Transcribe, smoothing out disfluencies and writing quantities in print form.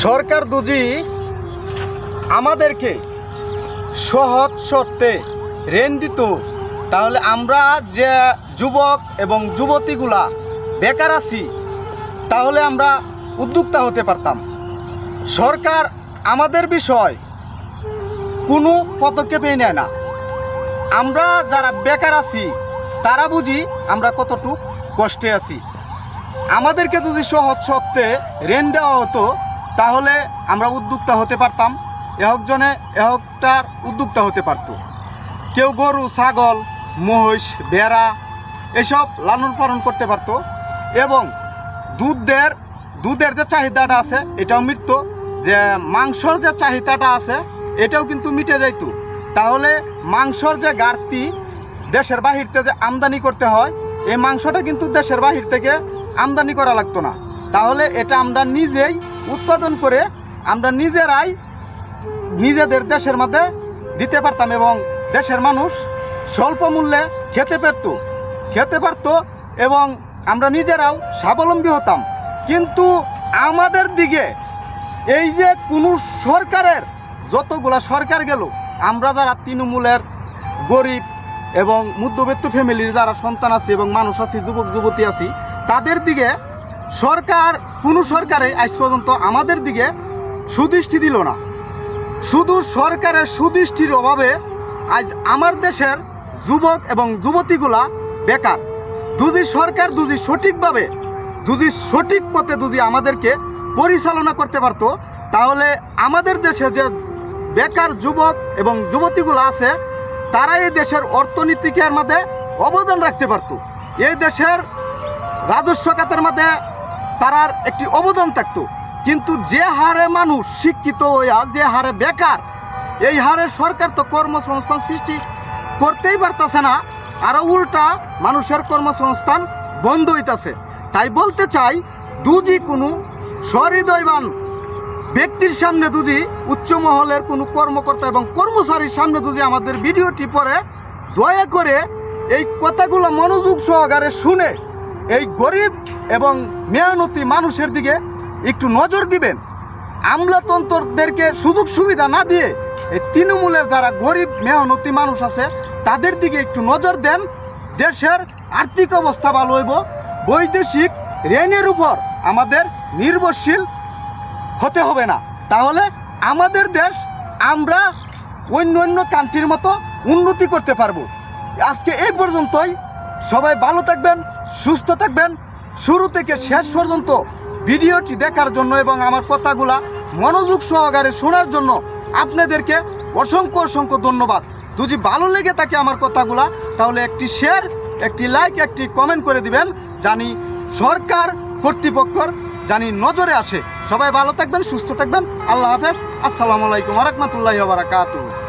সরকার যদি আমাদেরকে সহজ শর্তে ঋণ দিত তাহলে আমরা যে যুবক এবং যুবতীগুলা বেকার আছি তাহলে আমরা উদ্যোক্তা হতে পারতাম। সরকার আমাদের বিষয় কোনো পদক্ষেপই নেয় না। আমরা যারা বেকার আছি তারা বুঝি আমরা কতটুকু কষ্টে আছি। আমাদেরকে যদি সহজ শর্তে ঋণ দেওয়া হতো তাহলে আমরা উদ্যোক্তা হতে পারতাম, একজনে একটার উদ্যোক্তা হতে পারত। কেউ গরু, ছাগল, মহিষ, ভেড়া এসব লালন পালন করতে পারত এবং দুধের যে চাহিদাটা আছে এটাও মিটত, যে মাংসর যে চাহিদাটা আছে এটাও কিন্তু মিটে যাইত। তাহলে মাংসর যে ঘাটতি দেশের বাহির থেকে যে আমদানি করতে হয় এই মাংসটা কিন্তু দেশের বাহির থেকে আমদানি করা লাগতো না। তাহলে এটা আমরা নিজেই উৎপাদন করে আমরা নিজেরাই নিজেদের দেশের মধ্যে দিতে পারতাম এবং দেশের মানুষ স্বল্প মূল্যে খেতে পারত এবং আমরা নিজেরাও স্বাবলম্বী হতাম। কিন্তু আমাদের দিকে এই যে কোনো সরকারের যতগুলা সরকার গেল, আমরা যারা তৃণমূলের গরিব এবং মধ্যবিত্ত ফ্যামিলির যারা সন্তান আছে এবং মানুষ আছে, যুবক যুবতী আছি, তাদের দিকে কোনো সরকারে আজ পর্যন্ত আমাদের দিকে সুদৃষ্টি দিল না। শুধু সরকারের সুদৃষ্টির অভাবে আজ আমার দেশের যুবক এবং যুবতীগুলা বেকার। যদি সরকার সঠিকভাবে সঠিক পথে আমাদেরকে পরিচালনা করতে পারত তাহলে আমাদের দেশে যে বেকার যুবক এবং যুবতীগুলো আছে তারা এই দেশের অর্থনীতিকের মধ্যে অবদান রাখতে পারত। এই দেশের রাজস্ব খাতের মধ্যে তারার একটি অবদান থাকতো। কিন্তু যে হারে মানুষ শিক্ষিত হইয়া যে হারে বেকার, এই হারে সরকার তো কর্মসংস্থান সৃষ্টি করতেই পারতেছে না, আরও উল্টা মানুষের কর্মসংস্থান বন্ধ হইতেছে। তাই বলতে চাই, কোনো সহৃদয়বান ব্যক্তির সামনে উচ্চ মহলের কোনো কর্মকর্তা এবং কর্মচারীর সামনে আমাদের ভিডিওটি পড়ে দয়া করে এই কথাগুলো মনোযোগ সহকারে শুনে এই গরিব এবং মেহনতি মানুষের দিকে একটু নজর দিবেন। আমলাতন্ত্রদেরকে সুযোগ সুবিধা না দিয়ে এই তৃণমূলের যারা গরিব মেহনতি মানুষ আছে তাদের দিকে একটু নজর দেন। দেশের আর্থিক অবস্থা ভালো হইব, বৈদেশিক ঋণের উপর আমাদের নির্ভরশীল হতে হবে না। তাহলে আমাদের দেশ আমরা অন্য কান্ট্রির মতো উন্নতি করতে পারবো। আজকে এই পর্যন্তই। সবাই ভালো থাকবেন, সুস্থ থাকবেন। শুরু থেকে শেষ পর্যন্ত ভিডিওটি দেখার জন্য এবং আমার কথাগুলা মনোযোগ সহকারে শোনার জন্য আপনাদেরকে অসংখ্য ধন্যবাদ। যদি ভালো লেগে থাকে আমার কথাগুলা তাহলে একটি শেয়ার, একটি লাইক, একটি কমেন্ট করে দিবেন, জানি সরকার কর্তৃপক্ষর নজরে আসে। সবাই ভালো থাকবেন, সুস্থ থাকবেন। আল্লাহ হাফেজ। আসসালামু আলাইকুম ওয়া রাহমাতুল্লাহি ওয়া বারাকাতুহু।